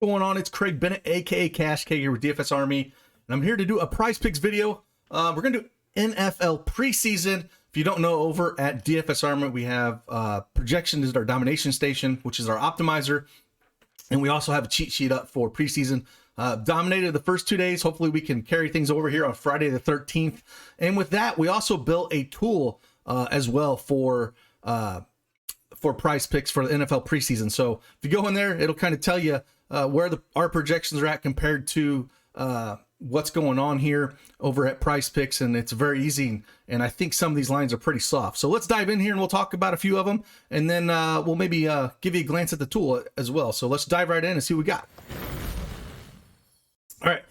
Going on, it's Craig Bennett, aka Cash K, here with DFSArmy, and I'm here to do a Prizepicks video. We're gonna do NFL preseason. If you don't know, over at DFSArmy we have projections is our domination station, which is our optimizer, and we also have a cheat sheet up for preseason. Dominated the first 2 days. Hopefully we can carry things over here on Friday the 13th. And with that, we also built a tool as well for Prizepicks for the NFL preseason. So if you go in there, it'll kind of tell you where our projections are at compared to what's going on here over at Prizepicks, and it's very easy. And I think some of these lines are pretty soft. So let's dive in here and we'll talk about a few of them, and then we'll maybe give you a glance at the tool as well. So let's dive right in and see what we got. All right,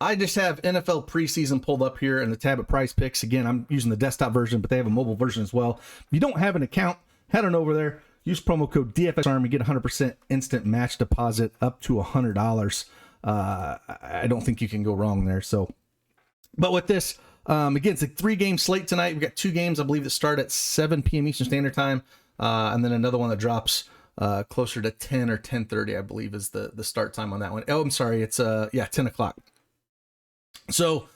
I just have NFL preseason pulled up here in the tab at Prizepicks. Again, I'm using the desktop version, but they have a mobile version as well. If you don't have an account, head on over there. Use promo code DFSArmy, get 100% instant match deposit up to $100. I don't think you can go wrong there. So, but with this, again, it's a 3-game slate tonight. We've got 2 games, I believe, that start at 7 p.m. Eastern Standard Time, and then another one that drops closer to 10 or 10:30, I believe, is the start time on that one. Oh, I'm sorry, it's 10 o'clock. So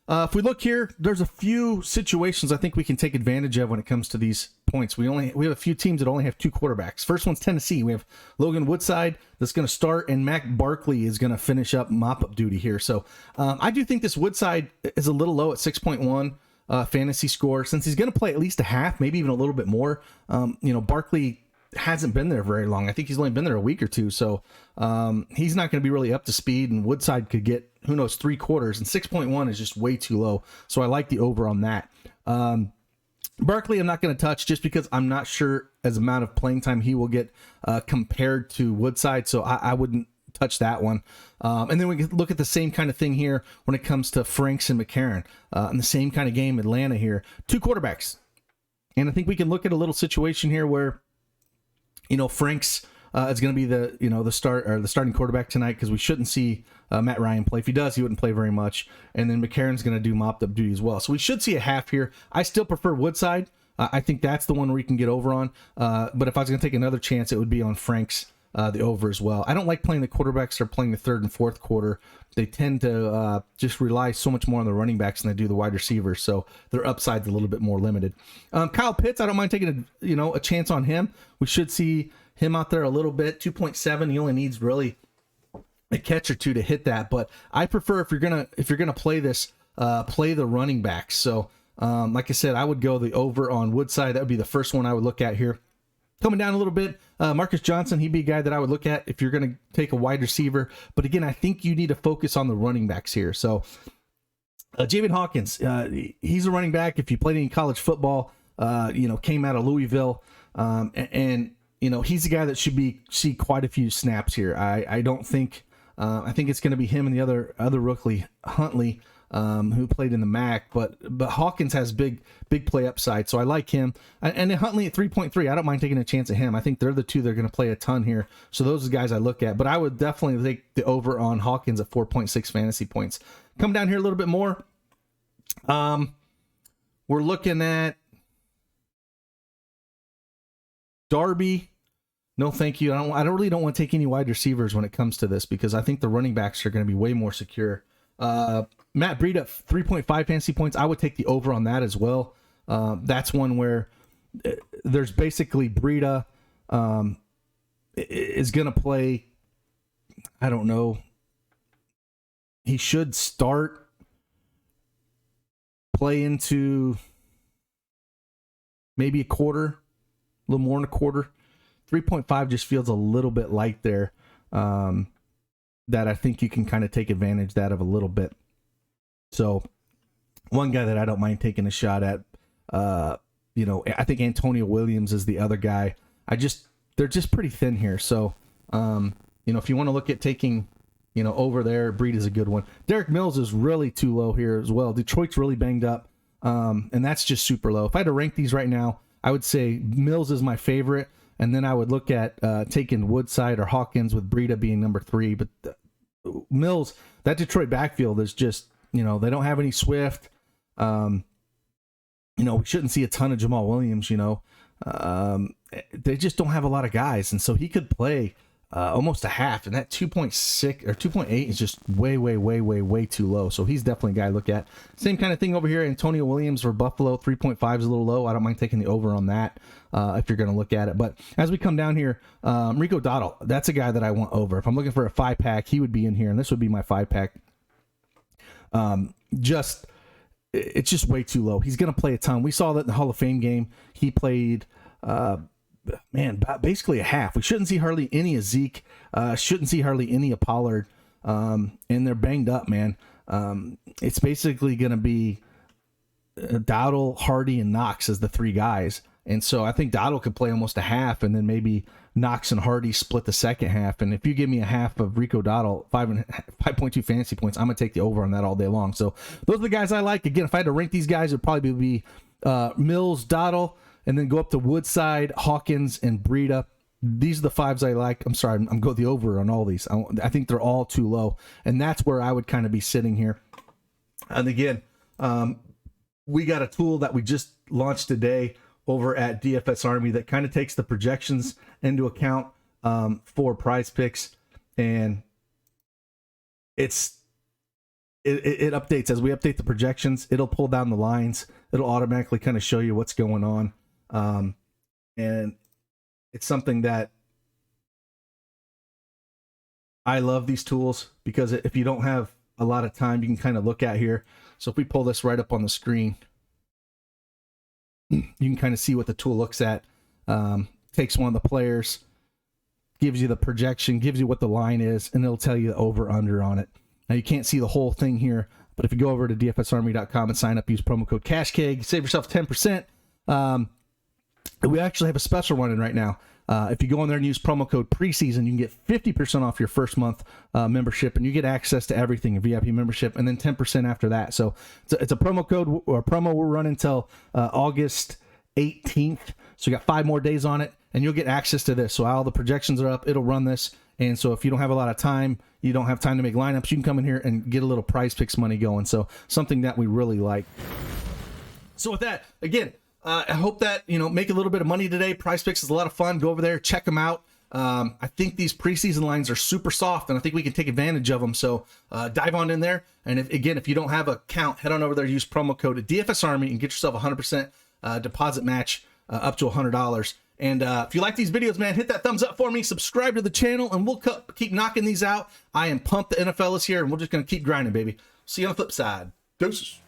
if we look here, there's a few situations I think we can take advantage of when it comes to these points. We have a few teams that only have 2 quarterbacks. First one's Tennessee. We have Logan Woodside that's going to start, and Mac Barkley is going to finish up mop-up duty here. So I do think this Woodside is a little low at 6.1 fantasy score, since he's going to play at least a half, maybe even a little bit more. Barkley hasn't been there very long. I think he's only been there a week or two, so he's not going to be really up to speed, and Woodside could get, who knows, 3 quarters, and 6.1 is just way too low. So I like the over on that. Barkley I'm not going to touch, just because I'm not sure as amount of playing time he will get compared to Woodside, so I wouldn't touch that one. And then we can look at the same kind of thing here when it comes to Franks and McCarron. In the same kind of game, Atlanta here, 2 quarterbacks. And I think we can look at a little situation here where, Franks is going to be the starting quarterback tonight, because we shouldn't see Matt Ryan play. If he does, he wouldn't play very much. And then McCarron's going to do mopped up duty as well. So we should see a half here. I still prefer Woodside. I think that's the one where we can get over on. But if I was going to take another chance, it would be on Franks, the over as well. I don't like playing the quarterbacks that are playing the 3rd and 4th quarter. They tend to just rely so much more on the running backs than they do the wide receivers, so their upside's a little bit more limited. Kyle Pitts, I don't mind taking a chance on him. We should see him out there a little bit. 2.7. He only needs really a catch or 2 to hit that. But I prefer, if you're gonna play this, play the running backs. So like I said, I would go the over on Woodside. That would be the first one I would look at here. Coming down a little bit, Marcus Johnson, he'd be a guy that I would look at if you're going to take a wide receiver. But again, I think you need to focus on the running backs here. So Javian Hawkins, he's a running back. If you played any college football, came out of Louisville, and he's the guy that should see quite a few snaps here. I don't think, I think it's going to be him and the other rookie, Huntley, who played in the MAC, but Hawkins has big play upside, so I like him. And then Huntley at 3.3, I don't mind taking a chance at him. I think they're the 2 that are going to play a ton here, so those are the guys I look at. But I would definitely take the over on Hawkins at 4.6 fantasy points. Come down here a little bit more. We're looking at Darby. No, thank you. I really don't want to take any wide receivers when it comes to this, because I think the running backs are going to be way more secure. Matt Breida, 3.5 fantasy points. I would take the over on that as well. That's one where there's basically Breida is going to play, I don't know, he should start, play into maybe a quarter, a little more than a quarter. 3.5 just feels a little bit light there. That I think you can kind of take advantage of a little bit. So one guy that I don't mind taking a shot at, I think Antonio Williams is the other guy. They're just pretty thin here. So, if you want to look at taking, over there, Breed is a good one. Derek Mills is really too low here as well. Detroit's really banged up. And that's just super low. If I had to rank these right now, I would say Mills is my favorite. And then I would look at taking Woodside or Hawkins, with Breida being number 3. But Mills, that Detroit backfield is just, they don't have any Swift. We shouldn't see a ton of Jamal Williams, they just don't have a lot of guys. And so he could play almost a half, and that 2.6 or 2.8 is just way too low. So he's definitely a guy to look at. Same kind of thing over here. Antonio Williams for Buffalo, 3.5 is a little low. I don't mind taking the over on that if you're going to look at it. But as we come down here, Rico Dowdle, that's a guy that I want over. If I'm looking for a 5-pack, he would be in here, and this would be my 5-pack. It's just way too low. He's going to play a ton. We saw that in the Hall of Fame game. He played basically a half. We shouldn't see hardly any of Zeke. Shouldn't see hardly any of Pollard. And they're banged up, man. It's basically going to be Dowdle, Hardy, and Knox as the 3 guys. And so I think Dowdle could play almost a half, and then maybe Knox and Hardy split the second half. And if you give me a half of Rico Dowdle, 5.2 fantasy points, I'm going to take the over on that all day long. So those are the guys I like. Again, if I had to rank these guys, it would probably be Mills, Dowdle, and then go up to Woodside, Hawkins, and Breida. These are the 5s I like. I'm sorry, I'm going the over on all these. I think they're all too low, and that's where I would kind of be sitting here. And again, we got a tool that we just launched today over at DFSArmy that kind of takes the projections into account for Prizepicks, and it updates as we update the projections. It'll pull down the lines. It'll automatically kind of show you what's going on. And it's something that I love these tools, because if you don't have a lot of time, you can kind of look at here. So if we pull this right up on the screen, you can kind of see what the tool looks at. Takes one of the players, gives you the projection, gives you what the line is, and it'll tell you the over under on it. Now you can't see the whole thing here, but if you go over to DFSArmy.com and sign up, use promo code CashKeg, save yourself 10%. We actually have a special running right now. If you go in there and use promo code Preseason, you can get 50% off your first month membership, and you get access to everything, a VIP membership, and then 10% after that. So it's a promo code or promo we'll run until August 18th. So you got 5 more days on it, and you'll get access to this. So all the projections are up. It'll run this. And so if you don't have a lot of time, you don't have time to make lineups, you can come in here and get a little Prizepicks money going. So something that we really like. So with that, again, I hope that, make a little bit of money today. Prizepicks is a lot of fun. Go over there, check them out. I think these preseason lines are super soft, and I think we can take advantage of them. So dive on in there. And if you don't have an account, head on over there, use promo code DFSArmy, and get yourself a 100% deposit match up to $100. And if you like these videos, man, hit that thumbs up for me. Subscribe to the channel, and we'll keep knocking these out. I am pumped the NFL is here, and we're just going to keep grinding, baby. See you on the flip side. Deuces.